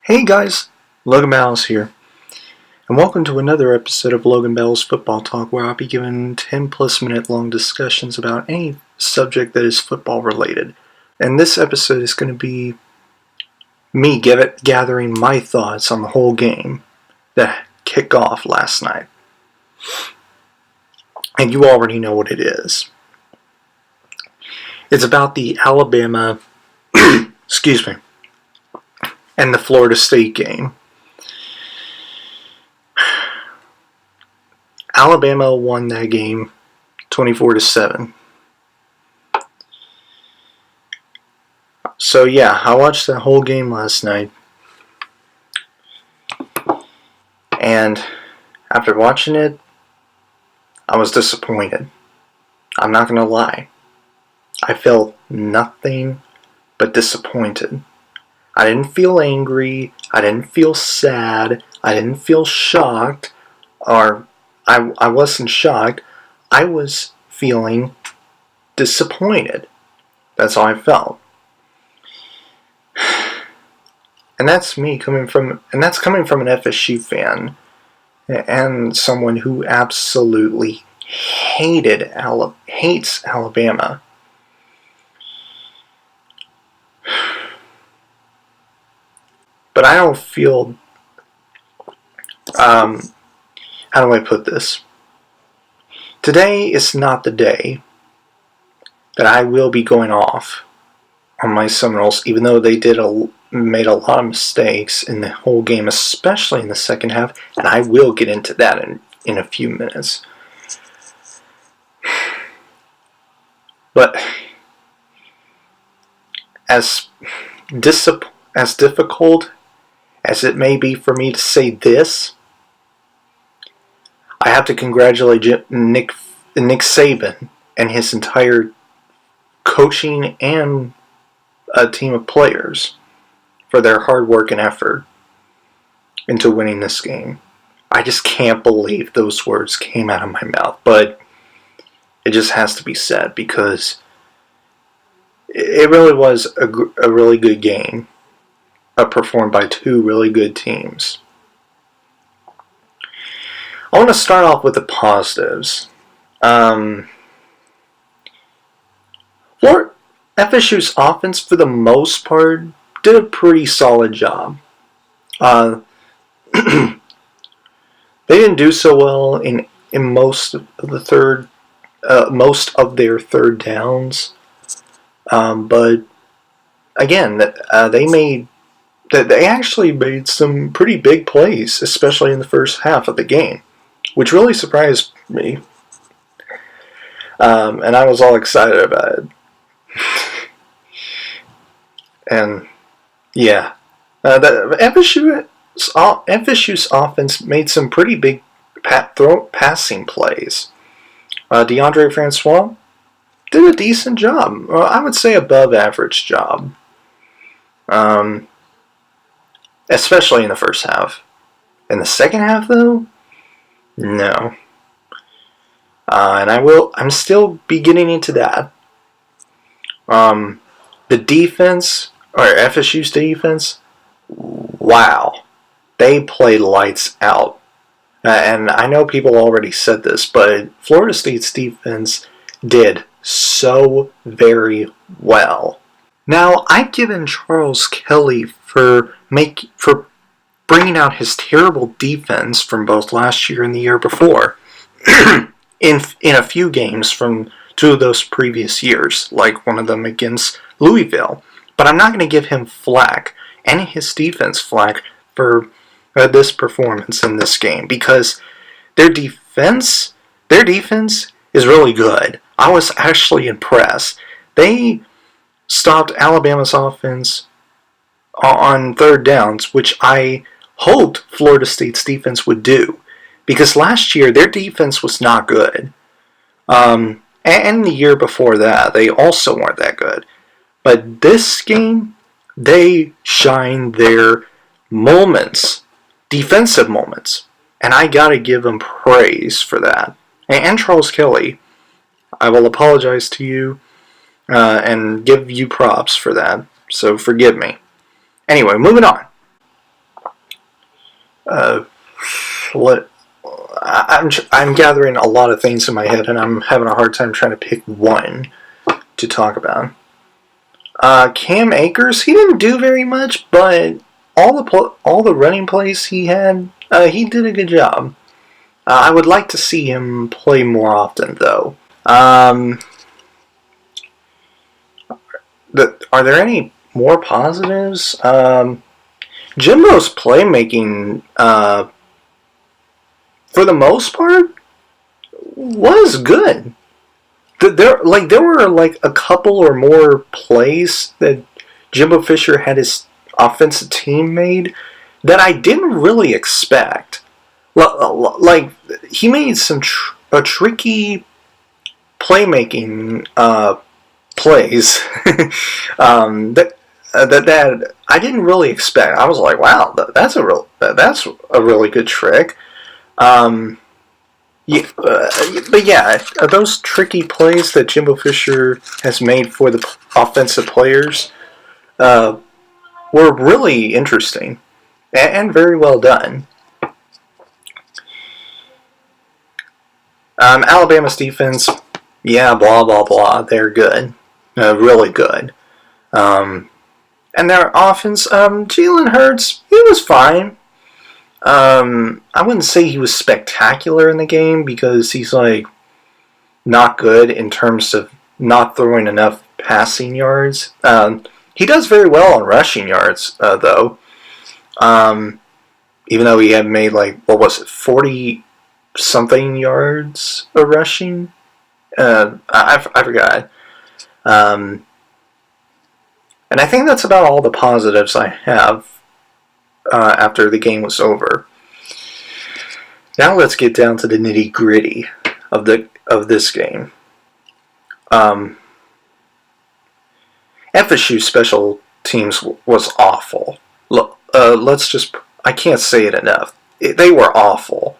Hey guys, Logan Bell's here, and welcome to another episode of Logan Bell's Football Talk, where I'll be giving 10 plus minute long discussions about any subject that is football related. And this episode is going to be me gathering my thoughts on the whole game that kicked off last night. And you already know what it is. It's about the Alabama, excuse me, and the Florida State game. Alabama won that game 24-7. So yeah, I watched the whole game last night. And after watching it, I was disappointed. I'm not going to lie. I felt nothing but disappointed. I didn't feel angry, I didn't feel sad, I didn't feel shocked, or I wasn't shocked. I was feeling disappointed. That's how I felt. And that's coming from an FSU fan and someone who absolutely hates Alabama. But I don't feel, how do I put this? Today is not the day that I will be going off on my Seminoles, even though they made a lot of mistakes in the whole game, especially in the second half, and I will get into that in a few minutes. But as difficult as it may be for me to say this, I have to congratulate Nick Saban and his entire coaching and a team of players for their hard work and effort into winning this game. I just can't believe those words came out of my mouth, but it just has to be said because it really was a really good game. Performed by two really good teams. I want to start off with the positives. FSU's offense, for the most part, did a pretty solid job. They didn't do so well in most of their third downs, but again, they actually made some pretty big plays, especially in the first half of the game, which really surprised me. And I was all excited about it. And yeah, FSU's offense made some pretty big passing plays. DeAndre Francois did a decent job. I would say above average job. Especially in the first half. In the second half, though, no. And I'm still be getting into that. The defense, or FSU's defense, wow. They played lights out. And I know people already said this, but Florida State's defense did so very well. Now, I've given Charles Kelly for bringing out his terrible defense from both last year and the year before in a few games from two of those previous years, like one of them against Louisville. But I'm not going to give him flack and his defense flack for this performance in this game because their defense is really good. I was actually impressed. They stopped Alabama's offense on third downs, which I hoped Florida State's defense would do. Because last year, their defense was not good. And the year before that, they also weren't that good. But this game, they shined their moments, defensive moments. And I gotta give them praise for that. And Charles Kelly, I will apologize to you and give you props for that. So forgive me. Anyway, moving on. What I'm gathering a lot of things in my head, and I'm having a hard time trying to pick one to talk about. Cam Akers, he didn't do very much, but all the running plays he had, he did a good job. I would like to see him play more often, though. Are there any more positives? Jimbo's playmaking, for the most part, was good. There were like a couple or more plays that Jimbo Fisher had his offensive team made that I didn't really expect. Like he made some tricky playmaking plays that I didn't really expect. I was like, wow, that's a really good trick. Yeah, but yeah, those tricky plays that Jimbo Fisher has made for the offensive players were really interesting and very well done. Alabama's defense, yeah, blah, blah, blah, they're good. Really good. And their offense, Jalen Hurts, he was fine. I wouldn't say he was spectacular in the game because he's like not good in terms of not throwing enough passing yards. He does very well on rushing yards, though. Even though he had made 40-something yards of rushing. I forgot. And I think that's about all the positives I have after the game was over. Now let's get down to the nitty-gritty of this game. FSU special teams was awful. Look, I can't say it enough. They were awful.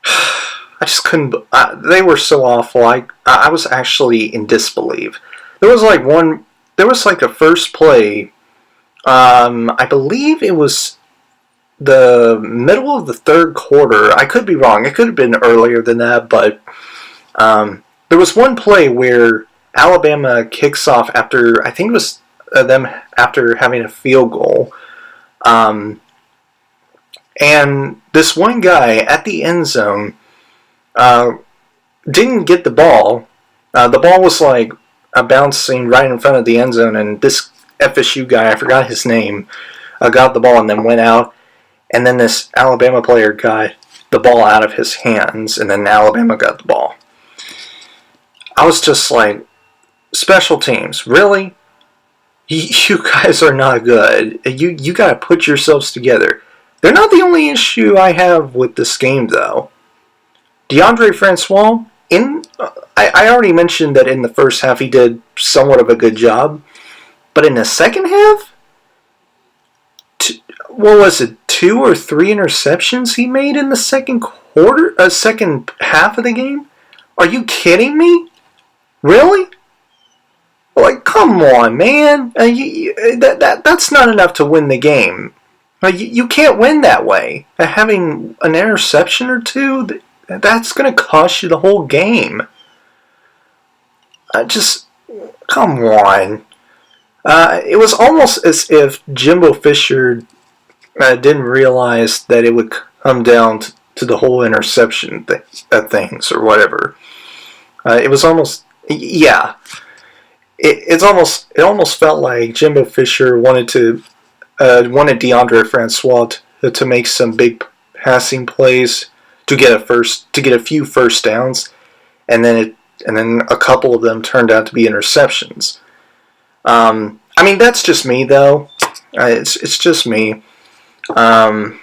I just couldn't. They were so awful. I was actually in disbelief. There was a first play. I believe it was the middle of the third quarter. I could be wrong. It could have been earlier than that, but there was one play where Alabama kicks off after, I think it was them after having a field goal. And this one guy at the end zone didn't get the ball. The ball was bouncing right in front of the end zone, and this FSU guy, I forgot his name, got the ball and then went out. And then this Alabama player got the ball out of his hands, and then Alabama got the ball. I was just like, special teams, really? You guys are not good. You got to put yourselves together. They're not the only issue I have with this game, though. DeAndre Francois, I already mentioned that in the first half he did somewhat of a good job. But in the second half, what was it, 2 or 3 interceptions he made in the second half of the game? Are you kidding me? Really? Come on, man. That's not enough to win the game. You can't win that way. Having an interception or two, that's going to cost you the whole game. Come on. It was almost as if Jimbo Fisher didn't realize that it would come down to the whole interception things or whatever. It was almost, yeah. It almost felt like Jimbo Fisher wanted DeAndre Francois to make some big passing plays to get a few first downs, and then a couple of them turned out to be interceptions. That's just me though. It's just me. But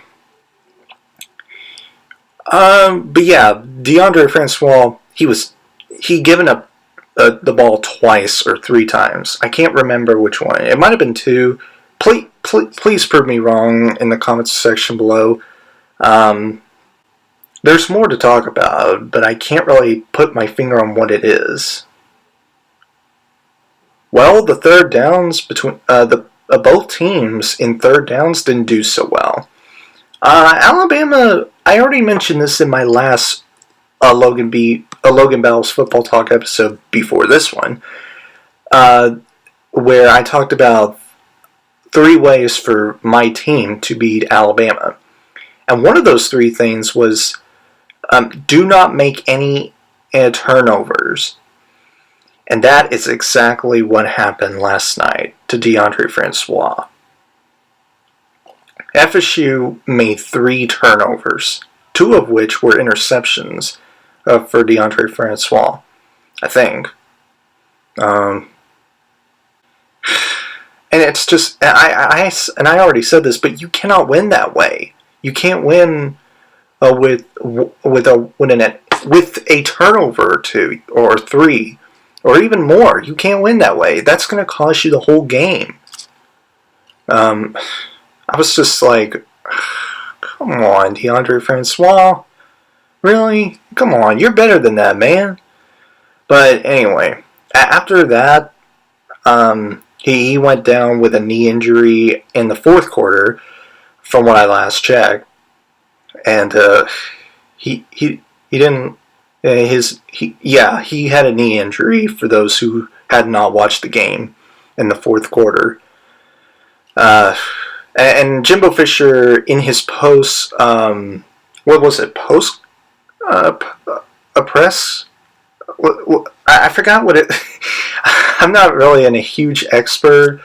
yeah, DeAndre Francois, he given up the ball twice or 3 times. I can't remember which one. It might have been 2. Please prove me wrong in the comments section below. There's more to talk about, but I can't really put my finger on what it is. Well, the third downs between both teams in third downs didn't do so well. Alabama, I already mentioned this in my last Logan Bell's Football Talk episode before this one, where I talked about 3 ways for my team to beat Alabama. And one of those 3 things was do not make any turnovers. And that is exactly what happened last night to DeAndre Francois. FSU made 3 turnovers, 2 of which were interceptions for DeAndre Francois, I think. And it's just, I already said this, but you cannot win that way. You can't win with a turnover or 2 or 3 or even more. You can't win that way. That's going to cost you the whole game. I was just like, come on, DeAndre Francois. Really? Come on, you're better than that, man. But anyway, after that, he went down with a knee injury in the 4th quarter, from what I last checked, and he didn't. He had a knee injury. For those who had not watched the game in the 4th quarter, and Jimbo Fisher in his post, what was it? Post a press. I forgot what it. I'm not really a huge expert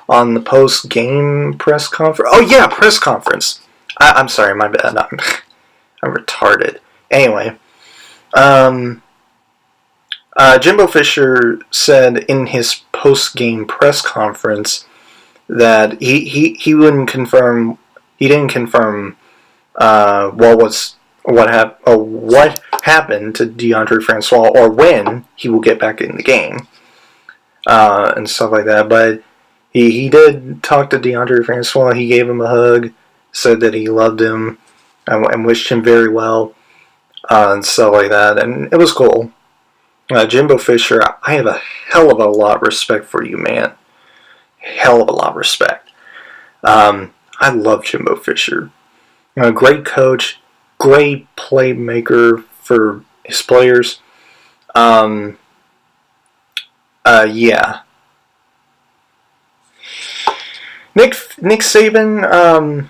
on the post-game press conference. Oh yeah, press conference. I'm sorry, my bad. I'm retarded. Anyway, Jimbo Fisher said in his post-game press conference that he wouldn't confirm. He didn't confirm what happened to DeAndre Francois or when he will get back in the game and stuff like that. But he did talk to DeAndre Francois. He gave him a hug, said that he loved him and wished him very well and stuff like that. And it was cool. Jimbo Fisher, I have a hell of a lot of respect for you, man. Hell of a lot of respect. I love Jimbo Fisher. Great coach, great playmaker for his players. Yeah. Nick Saban,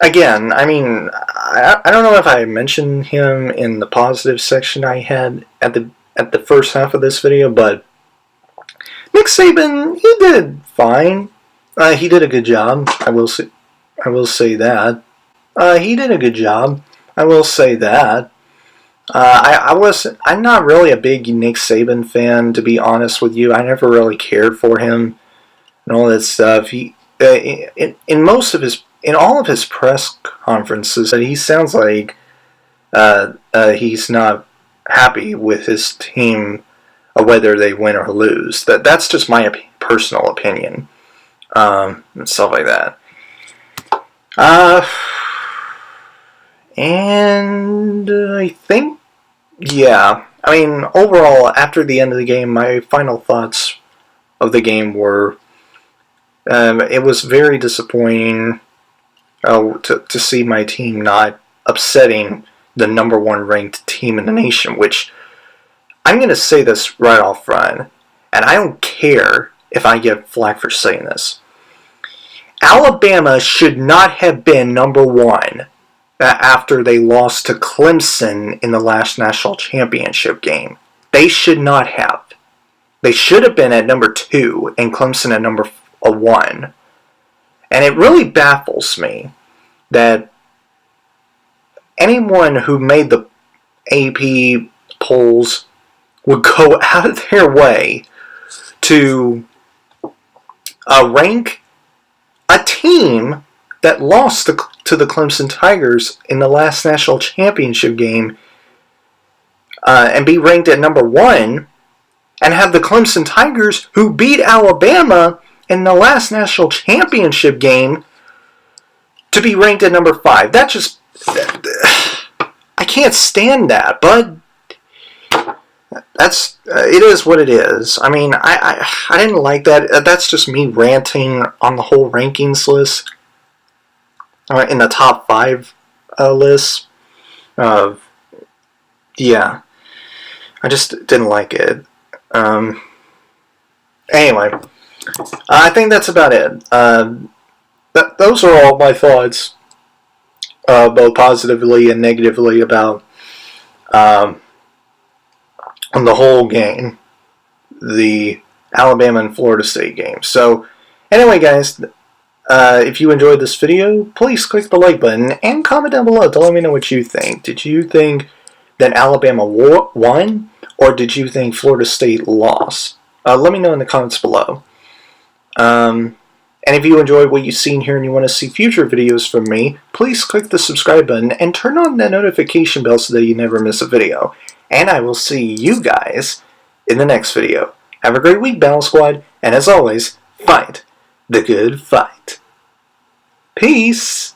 again, I mean, I don't know if I mentioned him in the positive section I had at the first half of this video, but Nick Saban, he did fine. He did a good job. I will say that. He did a good job. I will say that. I'm not really a big Nick Saban fan, to be honest with you. I never really cared for him and all that stuff. He, in all of his press conferences, he sounds like he's not happy with his team, whether they win or lose. That's just my personal opinion, and stuff like that. And I think, yeah. I mean, overall, after the end of the game, my final thoughts of the game were, it was very disappointing to see my team not upsetting the number 1 ranked team in the nation, which I'm going to say this right off front, and I don't care if I get flack for saying this. Alabama should not have been number 1 after they lost to Clemson in the last national championship game. They should not have. They should have been at number 2 and Clemson at number 1. And it really baffles me that anyone who made the AP polls would go out of their way to rank a team that lost to the Clemson Tigers in the last national championship game and be ranked at number 1, and have the Clemson Tigers, who beat Alabama in the last national championship game, to be ranked at number 5. That just... I can't stand that, but that's it is what it is. I mean, I didn't like that. That's just me ranting on the whole rankings list. in the top 5 list. Yeah, I just didn't like it. Anyway, I think that's about it. Those are all my thoughts, both positively and negatively, about the whole game, the Alabama and Florida State game. So, anyway, guys, if you enjoyed this video, please click the like button and comment down below to let me know what you think. Did you think that Alabama won, or did you think Florida State lost? Let me know in the comments below. And if you enjoyed what you've seen here and you want to see future videos from me, please click the subscribe button and turn on the notification bell so that you never miss a video. And I will see you guys in the next video. Have a great week, Battle Squad, and as always, fight the good fight. Peace!